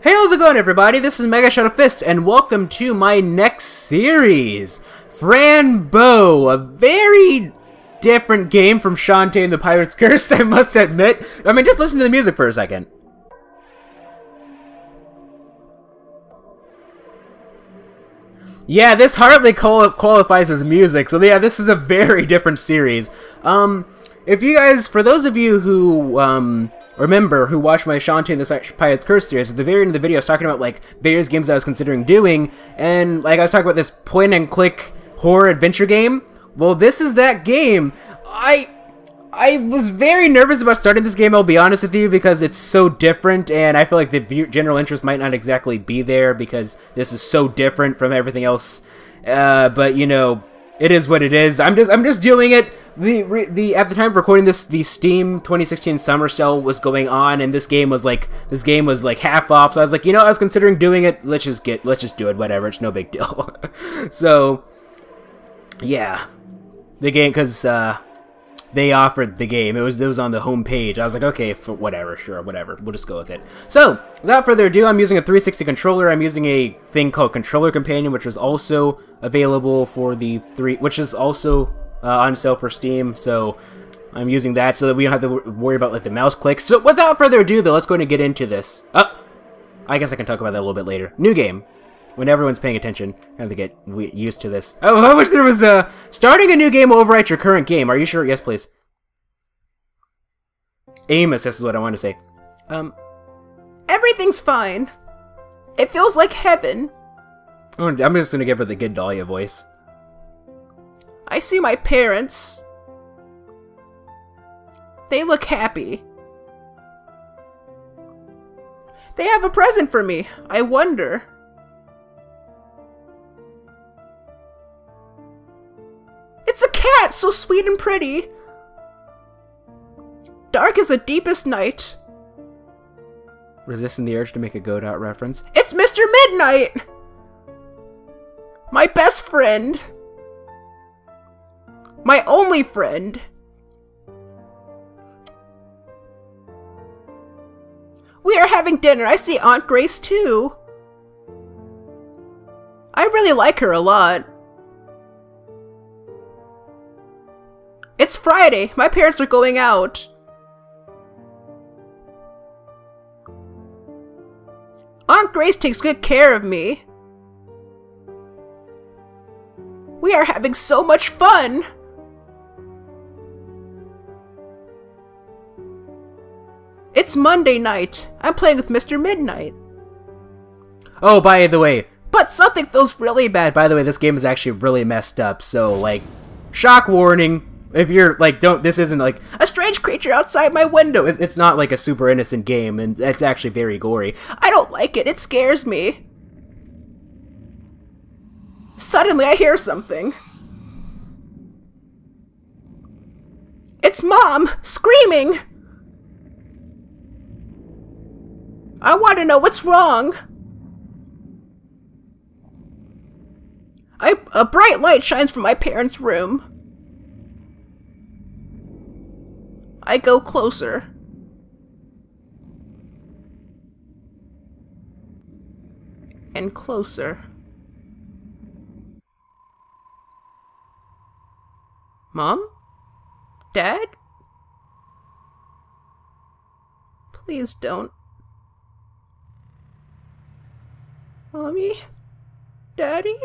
Hey, how's it going, everybody? This is MegaShadowFist, and welcome to my next series, Fran Bow, a very different game from Shantae and the Pirate's Curse, I must admit. I mean, just listen to the music for a second. Yeah, this hardly qualifies as music, so yeah, this is a very different series. If you guys, for those of you who, remember, who watched my Shantae and the Pirate's Curse series, at the very end of the video I was talking about, like, various games I was considering doing, and, like, I was talking about this point-and-click horror adventure game. Well, this is that game. I was very nervous about starting this game, I'll be honest with you, because it's so different, and I feel like the general interest might not exactly be there, because this is so different from everything else, but, you know, it is what it is. I'm just doing it. At the time of recording this, the Steam 2016 Summer Sale was going on, and this game was like half off. So I was like, you know, I was considering doing it. Let's just do it. Whatever, it's no big deal. So, yeah, the game, because they offered the game. It was on the home page. I was like, okay, for whatever, sure, whatever. We'll just go with it. So, without further ado, I'm using a 360 controller. I'm using a thing called Controller Companion, which is also available for the which is also on sale for Steam. So, I'm using that so that we don't have to worry about like the mouse clicks. So, without further ado, though, let's go ahead and get into this. I guess I can talk about that a little bit later. New game. When everyone's paying attention, I have to get used to this. Oh, I wish there was starting a new game will overwrite your current game. Are you sure? Yes, please. Amos, this is what I want to say. Everything's fine. It feels like heaven. Oh, I'm just gonna give her the good Dahlia voice. I see my parents. They look happy. They have a present for me. I wonder. It's a cat, so sweet and pretty. Dark as the deepest night. Resisting the urge to make a Godot reference. It's Mr. Midnight! My best friend. My only friend. We are having dinner. I see Aunt Grace too. I really like her a lot. It's Friday. My parents are going out. Aunt Grace takes good care of me. We are having so much fun. It's Monday night. I'm playing with Mr. Midnight. Oh, by the way. But something feels really bad. By the way, this game is actually really messed up, so, like, shock warning. If you're, like, this isn't, like, a strange creature outside my window. It's not, like, a super innocent game, and it's actually very gory. I don't like it. It scares me. Suddenly, I hear something. It's Mom, screaming. I want to know what's wrong. A bright light shines from my parents' room. I go closer. And closer. Mom? Dad? Please don't. Mommy? Daddy?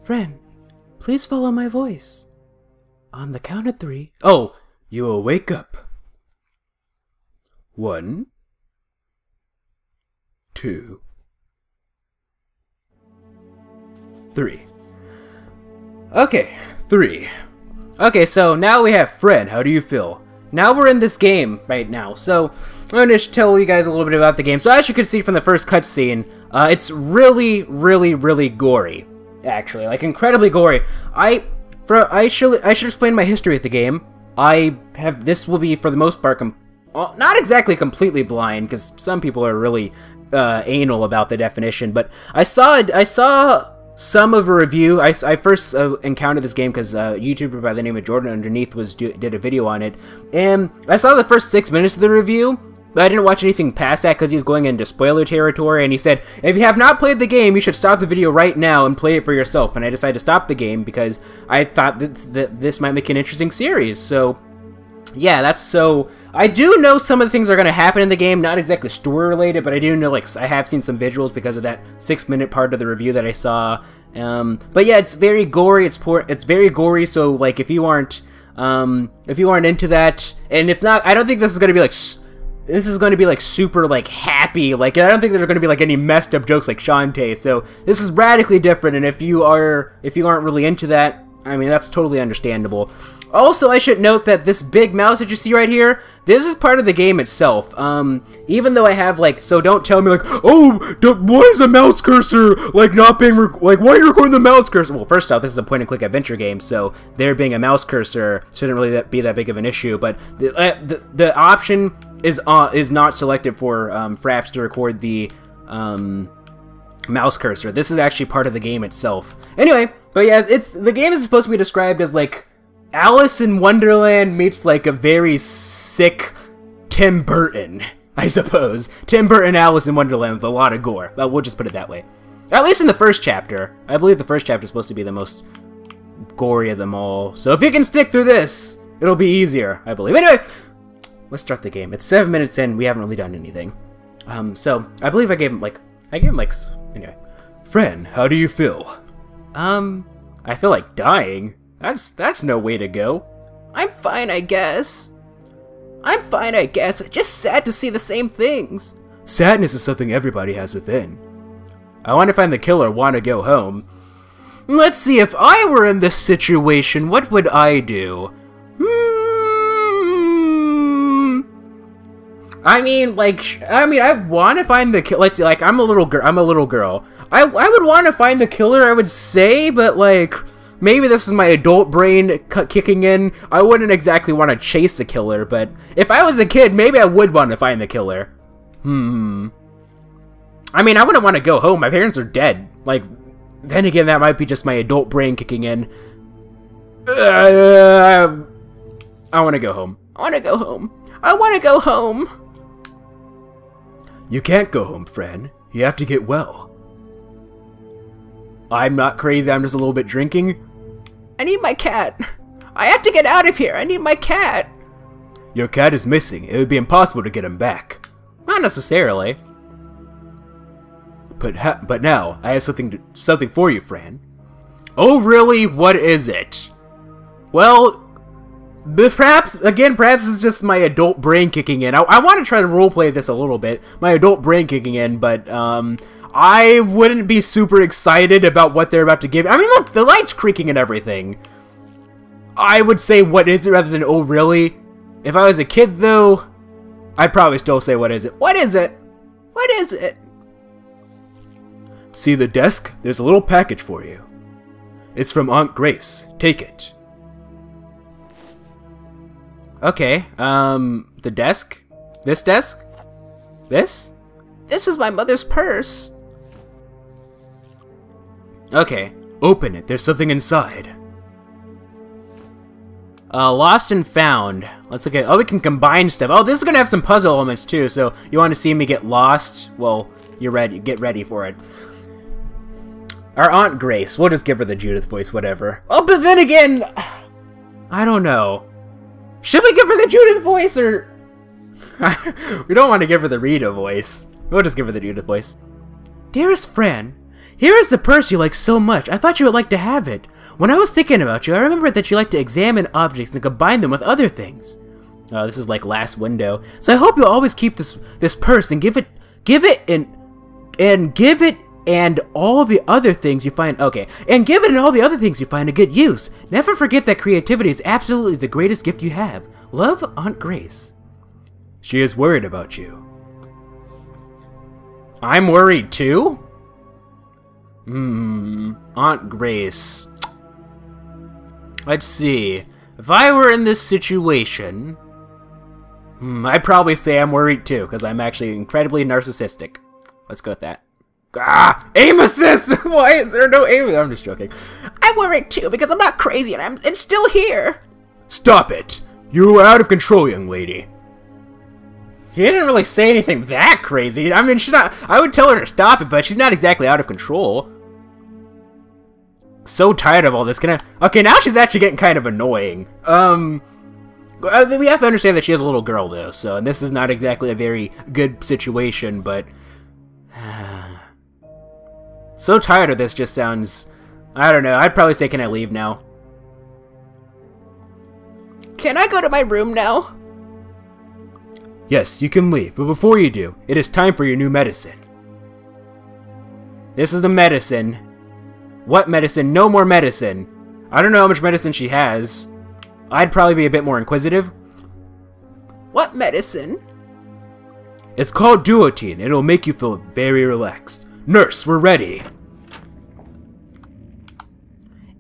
Fran, please follow my voice. On the count of 3. Oh, you will wake up. 1, 2, 3. Okay, 3. Okay, so now we have Fran, how do you feel? Now we're in this game right now, so I'm going to tell you guys a little bit about the game. So as you can see from the first cutscene, it's really, really, really gory, actually, like incredibly gory. I should explain my history with the game. This will be for the most part not exactly completely blind, because some people are really anal about the definition, but I saw some of a review. I first encountered this game because a YouTuber by the name of Jordan Underneath did a video on it, and I saw the first 6 minutes of the review, but I didn't watch anything past that because he was going into spoiler territory, and he said, if you have not played the game, you should stop the video right now and play it for yourself. And I decided to stop the game because I thought that this might make an interesting series. So yeah, I do know some of the things that are going to happen in the game, not exactly story related, but I do know, like, I have seen some visuals because of that 6-minute part of the review that I saw. But yeah, it's very gory. It's very gory. So like, if you aren't into that, and if not, I don't think this is going to be like. This is going to be like super like happy. Like, I don't think there's going to be like any messed up jokes like Shantae. So this is radically different. And if you aren't really into that, I mean, that's totally understandable. Also, I should note that this big mouse that you see right here, this is part of the game itself. Even though I have, like, so don't tell me, like, oh, why is the mouse cursor, like, not being, like, why are you recording the mouse cursor? Well, first off, this is a point-and-click adventure game, so there being a mouse cursor shouldn't really be that big of an issue, but the option is not selected for Fraps to record the mouse cursor. This is actually part of the game itself. Anyway, but yeah, the game is supposed to be described as, like, Alice in Wonderland meets, like, a very sick Tim Burton, I suppose. Tim Burton, Alice in Wonderland with a lot of gore. Well, we'll just put it that way. At least in the first chapter. I believe the first chapter is supposed to be the most gory of them all. So if you can stick through this, it'll be easier, I believe. Anyway, let's start the game. It's 7 minutes in. We haven't really done anything. So I believe I gave him, anyway. Fran, how do you feel? I feel like dying. That's no way to go. I'm fine, I guess. Just sad to see the same things. Sadness is something everybody has within. I want to find the killer, want to go home. Let's see, if I were in this situation, what would I do? I want to find the killer. Let's see, like, I'm a little girl. I would want to find the killer, I would say, but, like, maybe this is my adult brain kicking in. I wouldn't exactly want to chase the killer, but if I was a kid, maybe I would want to find the killer. I mean, I wouldn't want to go home. My parents are dead. Like, then again, that might be just my adult brain kicking in. I want to go home. I want to go home. You can't go home, Fran. You have to get well. I'm not crazy, I'm just a little bit drinking. I need my cat. I have to get out of here. I need my cat. Your cat is missing. It would be impossible to get him back. Not necessarily. But now, I have something for you, Fran. Oh, really? What is it? Well, perhaps it's just my adult brain kicking in. I want to try to roleplay this a little bit. My adult brain kicking in, but, I wouldn't be super excited about what they're about to give. I mean, look, the light's creaking and everything. I would say, what is it, rather than, oh, really? If I was a kid, though, I'd probably still say, what is it? What is it? What is it? See the desk? There's a little package for you. It's from Aunt Grace. Take it. Okay, the desk? This desk? This? This is my mother's purse. Okay, open it. There's something inside. Lost and found. Let's look at... Oh, we can combine stuff. Oh, this is gonna have some puzzle elements, too, so you want to see me get lost? Well, you're ready. Get ready for it. Our Aunt Grace. We'll just give her the Judith voice, whatever. Oh, but then again... I don't know. Should we give her the Judith voice, or... We don't want to give her the Rita voice. We'll just give her the Judith voice. Dearest Fran, here is the purse you like so much. I thought you would like to have it. When I was thinking about you, I remembered that you like to examine objects and combine them with other things. Oh, this is like last window. So I hope you'll always keep this purse and give it and all the other things you find... Okay. And give it and all the other things you find a good use. Never forget that creativity is absolutely the greatest gift you have. Love, Aunt Grace. She is worried about you. I'm worried too? Aunt Grace. Let's see. If I were in this situation... I'd probably say I'm worried too, because I'm actually incredibly narcissistic. Let's go with that. Ah! Aim assist! Why is there no aim? I'm just joking. I'm worried too, because I'm not crazy and it's still here. Stop it! You are out of control, young lady. She didn't really say anything that crazy. I mean, she's not... I would tell her to stop it, but she's not exactly out of control. So tired of all this. Okay, now she's actually getting kind of annoying. We have to understand that she has a little girl, though, so... And this is not exactly a very good situation, but... So tired of this just sounds... I don't know. I'd probably say, can I leave now? Can I go to my room now? Yes, you can leave, but before you do, it is time for your new medicine. This is the medicine. What medicine? No more medicine. I don't know how much medicine she has. I'd probably be a bit more inquisitive. What medicine? It's called duotine. It'll make you feel very relaxed. Nurse, we're ready.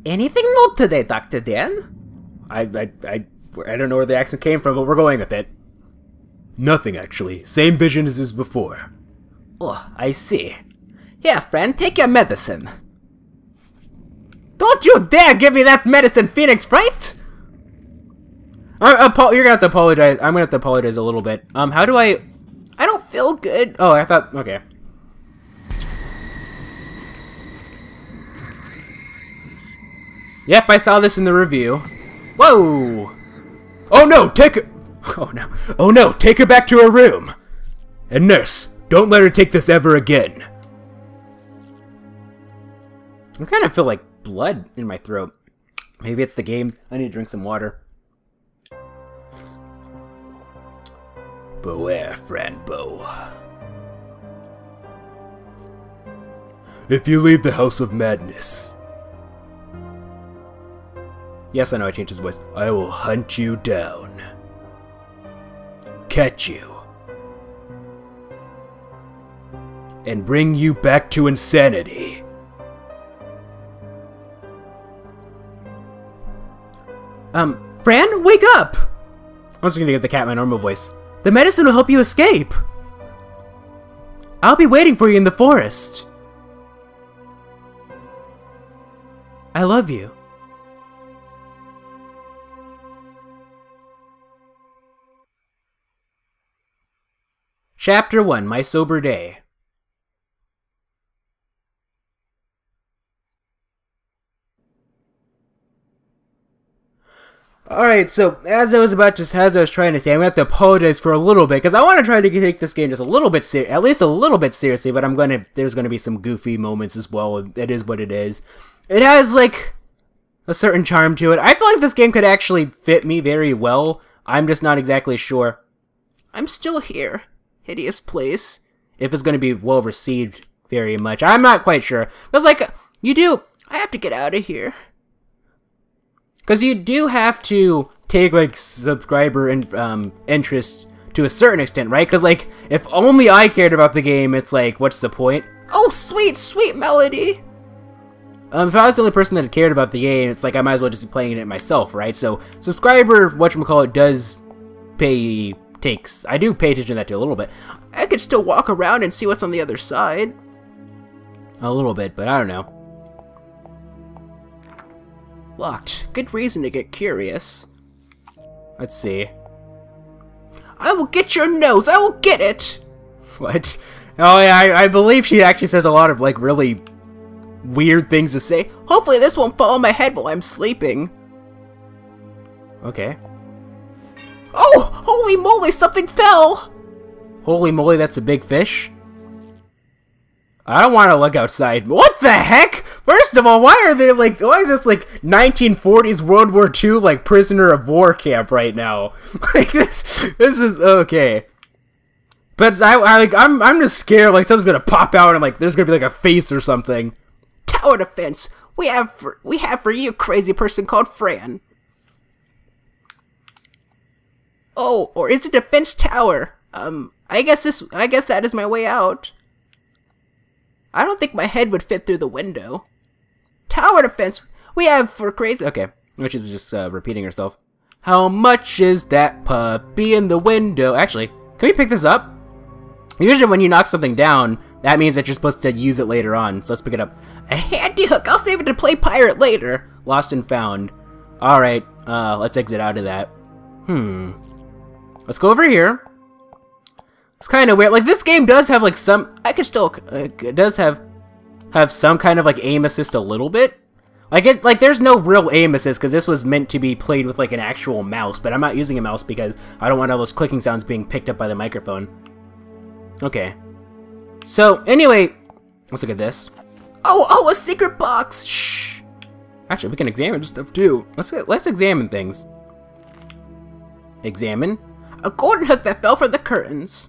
Anything new today, Dr. Dan? I don't know where the accent came from, but we're going with it. Nothing, actually. Same vision as before. Oh, I see. Here, friend, take your medicine. Don't you dare give me that medicine, Phoenix, right? You're gonna have to apologize. I'm gonna have to apologize a little bit. How do I don't feel good. Oh, I thought... Okay. Yep, I saw this in the review. Whoa! Oh no, take her... Oh no. Oh no, take her back to her room! And nurse, don't let her take this ever again. I kind of feel like blood in my throat. Maybe it's the game. I need to drink some water. Beware, Fran Bow. If you leave the House of Madness... Yes, I know I changed his voice. I will hunt you down. Catch you. And bring you back to insanity. Fran, wake up! I'm just gonna give the cat my normal voice. The medicine will help you escape. I'll be waiting for you in the forest. I love you. Chapter 1, My Sober Day. Alright, so as I was trying to say, I'm going to have to apologize for a little bit, because I want to try to take this game just a little bit at least a little bit seriously, but there's going to be some goofy moments as well. It is what it is. It has, like, a certain charm to it. I feel like this game could actually fit me very well. I'm just not exactly sure. I'm still here. Hideous place. If it's going to be well received very much. I'm not quite sure. Because, like, I have to get out of here. Because you do have to take, like, subscriber interest to a certain extent, right? Because, like, if only I cared about the game, it's like, what's the point? Oh, sweet, sweet melody! If I was the only person that cared about the game, it's like I might as well just be playing it myself, right? So, subscriber, whatchamacallit, does pay... I do pay attention to that too, a little bit. I could still walk around and see what's on the other side. A little bit, but I don't know. Locked. Good reason to get curious. Let's see. I will get your nose! I will get it! What? Oh yeah, I believe she actually says a lot of, like, really weird things to say. Hopefully this won't fall on my head while I'm sleeping. Okay. Oh! Holy moly, something fell! Holy moly, that's a big fish? I don't want to look outside. What the heck? First of all, why is this, like, 1940s World War II, like, prisoner of war camp right now? Like, this is, okay. But I'm just scared, like something's gonna pop out and like there's gonna be like a face or something. Tower defense. We have for you, crazy person called Fran. Oh, or is it defense tower? I guess that is my way out. I don't think my head would fit through the window. Tower defense. We have for crazy. Okay, which is just repeating herself. How much is that puppy in the window? Actually, can we pick this up? Usually when you knock something down, that means that you're supposed to use it later on. So let's pick it up. A handy hook. I'll save it to play pirate later. Lost and found. Alright, let's exit out of that. Let's go over here. It's kind of weird. Like, this game does have, like, some... I could still... it does have some kind of, like, aim assist a little bit. Like, there's no real aim assist, because this was meant to be played with, like, an actual mouse. But I'm not using a mouse because I don't want all those clicking sounds being picked up by the microphone. Okay. So, anyway... Let's look at this. Oh, a secret box! Shh! Actually, we can examine stuff, too. Let's examine things. Examine. A golden hook that fell from the curtains.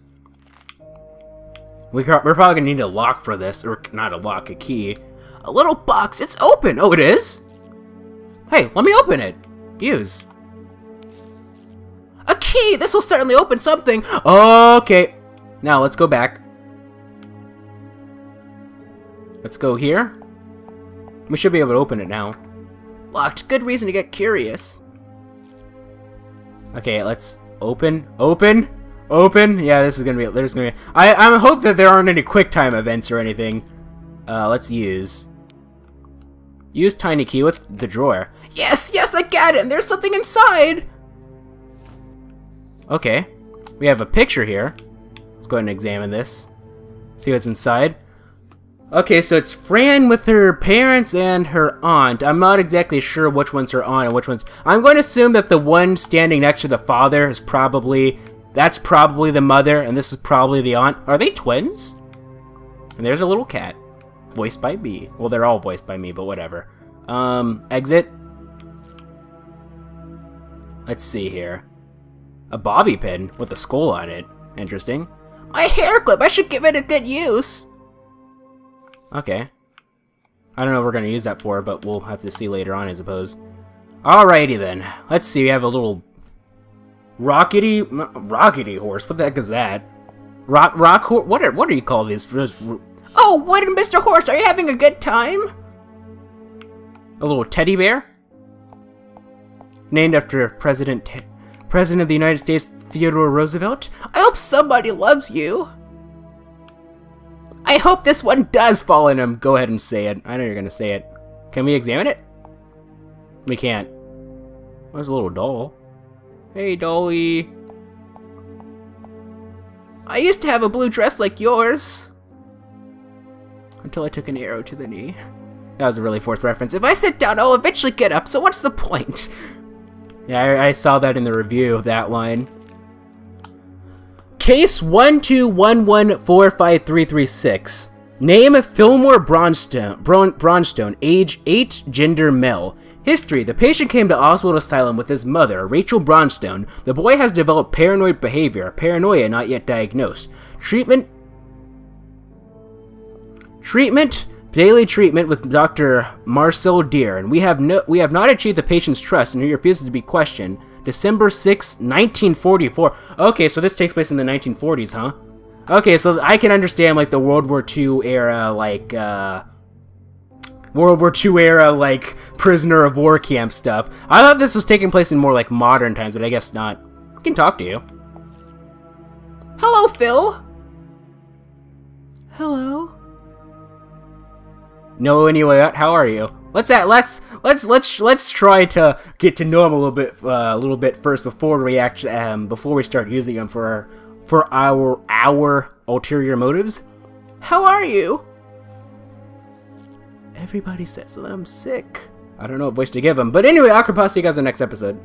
We're probably gonna need a lock for this, or not a lock, a key. A little box. It's open. Oh, it is? Hey, let me open it. Use. A key. This will certainly open something. Okay. Now let's go back. Let's go here. We should be able to open it now. Locked. Good reason to get curious. Okay, let's open. Yeah, this is gonna be. There's gonna be. I hope that there aren't any QuickTime events or anything. Let's use tiny key with the drawer. Yes, I got it. And there's something inside. Okay, we have a picture here. Let's go ahead and examine this. See what's inside. Okay, so it's Fran with her parents and her aunt. I'm not exactly sure which one's her aunt and which one's... I'm going to assume that the one standing next to the father is probably... That's probably the mother, and this is probably the aunt. Are they twins? And there's a little cat. Voiced by me. Well, they're all voiced by me, but whatever. Exit. Let's see here. A bobby pin with a skull on it. Interesting. My hair clip. I should give it a good use. Okay. I don't know what we're going to use that for, but we'll have to see later on, I suppose. Alrighty then. Let's see, we have a little... Rockety horse? What the heck is that? Rock horse? What do you call these? Oh, what, Mr. Horse? Are you having a good time? A little teddy bear? Named after President of the United States, Theodore Roosevelt? I hope somebody loves you. I hope this one does fall in him. Go ahead and say it. I know you're going to say it. Can we examine it? We can't. There's a little doll. Hey, dolly. I used to have a blue dress like yours. Until I took an arrow to the knee. That was a really forced reference. If I sit down, I'll eventually get up, so what's the point? Yeah, I saw that in the review, that line. Case 121145336. Name Fillmore Bronstone, age 8, gender male. History: the patient came to Oswald Asylum with his mother, Rachel Bronstone. The boy has developed paranoid behavior, paranoia not yet diagnosed. Treatment, daily treatment with Dr. Marcel Deer, and we have not achieved the patient's trust, and he refuses to be questioned. December 6, 1944. Okay, so this takes place in the 1940s, huh? Okay, so I can understand, like, the World War II era, like, prisoner of war camp stuff. I thought this was taking place in more, like, modern times, but I guess not. I can talk to you. Hello, Phil. Hello. No, anyway, how are you? Let's try to get to know him a little bit first before we start using him for our ulterior motives. How are you? Everybody says that I'm sick. I don't know what voice to give him, but anyway, I'll see you guys in the next episode.